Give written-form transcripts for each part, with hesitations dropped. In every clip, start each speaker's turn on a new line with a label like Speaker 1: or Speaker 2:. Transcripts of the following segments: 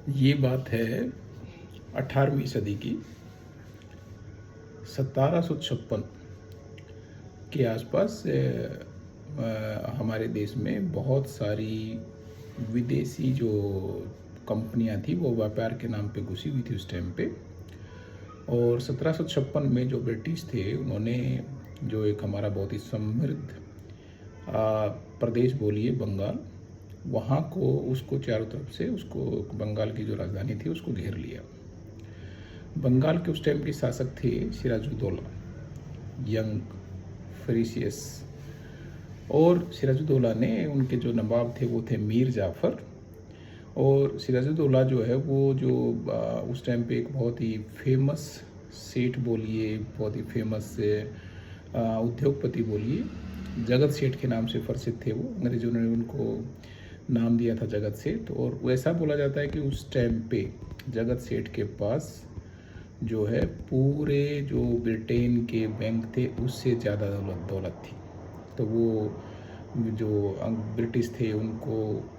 Speaker 1: ये बात है 18वीं सदी की। 1756 के आसपास हमारे देश में बहुत सारी विदेशी जो कंपनियां थी वो व्यापार के नाम पे घुसी हुई थी उस टाइम पे। और 1756 में जो ब्रिटिश थे उन्होंने जो एक हमारा बहुत ही समृद्ध प्रदेश बोलिए बंगाल, वहाँ को उसको चारों तरफ से उसको बंगाल की जो राजधानी थी उसको घेर लिया। बंगाल के उस टाइम के शासक थे सिराजुद्दौला, यंग फेरिसियस। और सिराजुद्दौला ने उनके जो नवाब थे वो थे मीर जाफ़र। और सिराजुद्दौला जो है वो जो उस टाइम पे एक बहुत ही फेमस सेठ बोलिए, बहुत ही फेमस उद्योगपति बोलिए, जगत सेठ के नाम से प्रसिद्ध थे वो। अंग्रेजों ने उनको नाम दिया था जगत सेठ। और वैसा बोला जाता है कि उस टाइम पे जगत सेठ के पास जो है पूरे जो ब्रिटेन के बैंक थे उससे ज़्यादा दौलत थी। तो वो जो ब्रिटिश थे उनको,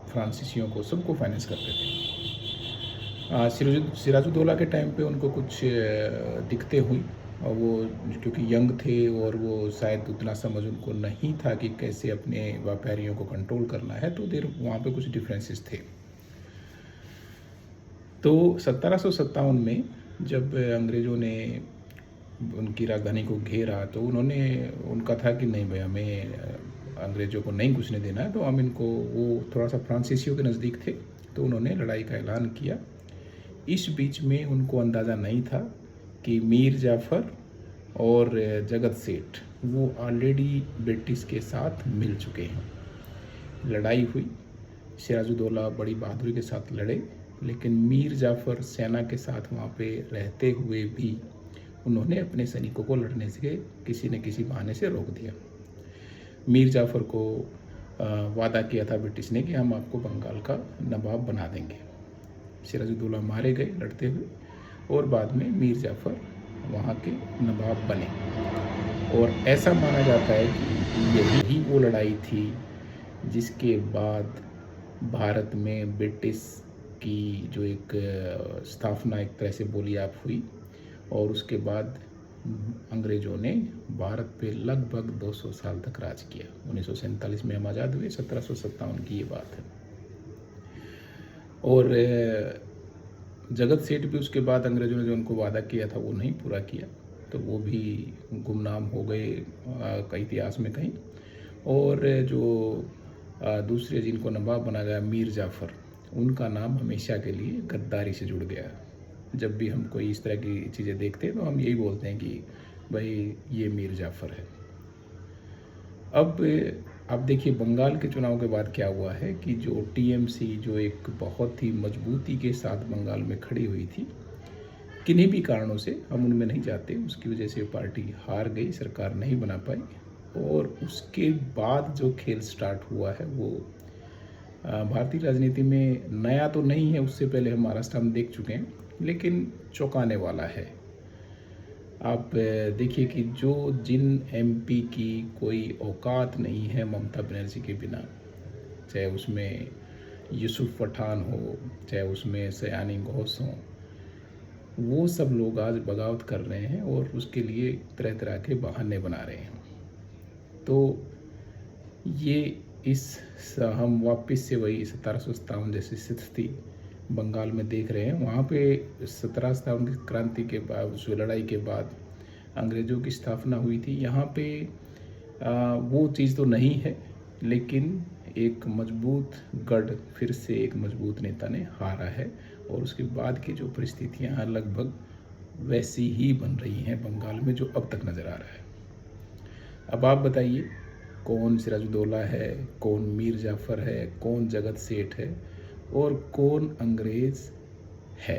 Speaker 1: फ्रांसीसियों को, सबको फाइनेंस करते थे। सिराजुद्दौला के टाइम पे उनको कुछ दिक्कतें हुई, और वो क्योंकि यंग थे और वो शायद उतना समझ उनको नहीं था कि कैसे अपने व्यापारियों को कंट्रोल करना है, तो देर वहाँ पे कुछ डिफरेंसेस थे। तो 1757 में जब अंग्रेज़ों ने उनकी राजधानी को घेरा तो उनका था कि नहीं भाई, हमें अंग्रेज़ों को नहीं घुसने देना है, तो हम इनको, वो थोड़ा सा फ्रांसीसियों के नज़दीक थे, तो उन्होंने लड़ाई का ऐलान किया। इस बीच में उनको अंदाज़ा नहीं था कि मीर जाफ़र और जगत सेठ वो ऑलरेडी ब्रिटिश के साथ मिल चुके हैं। लड़ाई हुई, सिराजुद्दौला बड़ी बहादुरी के साथ लड़े, लेकिन मीर जाफ़र सेना के साथ वहाँ पे रहते हुए भी उन्होंने अपने सैनिकों को लड़ने से किसी न किसी बहाने से रोक दिया। मीर जाफ़र को वादा किया था ब्रिटिश ने कि हम आपको बंगाल का नवाब बना देंगे। सिराजुद्दौला मारे गए लड़ते हुए, और बाद में मीर जाफ़र वहाँ के नवाब बने। और ऐसा माना जाता है कि यही वो लड़ाई थी जिसके बाद भारत में ब्रिटिश की जो एक स्थापना एक तरह से बोली आप हुई। और उसके बाद अंग्रेज़ों ने भारत पे लगभग 200 साल तक राज किया। 1947 में हम आज़ाद हुए, 1757 की ये बात है। और जगत सेठ भी उसके बाद अंग्रेज़ों ने जो उनको वादा किया था वो नहीं पूरा किया, तो वो भी गुमनाम हो गए कई इतिहास में कहीं। और जो दूसरे जिनको नवाब बना गया मीर जाफ़र, उनका नाम हमेशा के लिए गद्दारी से जुड़ गया। जब भी हम कोई इस तरह की चीज़ें देखते हैं तो हम यही बोलते हैं कि भाई ये मीर जाफ़र है। अब देखिए बंगाल के चुनाव के बाद क्या हुआ है कि जो टीएमसी जो एक बहुत ही मजबूती के साथ बंगाल में खड़ी हुई थी, किन्हीं भी कारणों से हम उनमें नहीं जाते, उसकी वजह से पार्टी हार गई, सरकार नहीं बना पाई। और उसके बाद जो खेल स्टार्ट हुआ है वो भारतीय राजनीति में नया तो नहीं है, उससे पहले हम महाराष्ट्र में देख चुके हैं, लेकिन चौंकाने वाला है। आप देखिए कि जिन एमपी की कोई औकात नहीं है ममता बनर्जी के बिना, चाहे उसमें यूसुफ पठान हो, चाहे उसमें सयानी घोष हो, वो सब लोग आज बगावत कर रहे हैं और उसके लिए तरह तरह के बहाने बना रहे हैं। तो ये हम वापस से वही 1757 जैसी स्थिति बंगाल में देख रहे हैं। वहाँ पे 1757 की क्रांति के बाद, उस लड़ाई के बाद अंग्रेज़ों की स्थापना हुई थी। यहाँ पे वो चीज़ तो नहीं है, लेकिन एक मजबूत गढ़, फिर से एक मजबूत नेता ने हारा है। और उसके बाद की जो परिस्थितियाँ लगभग वैसी ही बन रही हैं बंगाल में जो अब तक नज़र आ रहा है। अब आप बताइए, कौन सिराजुद्दौला है, कौन मीर जाफ़र है, कौन जगत सेठ है, और कौन अंग्रेज़ है?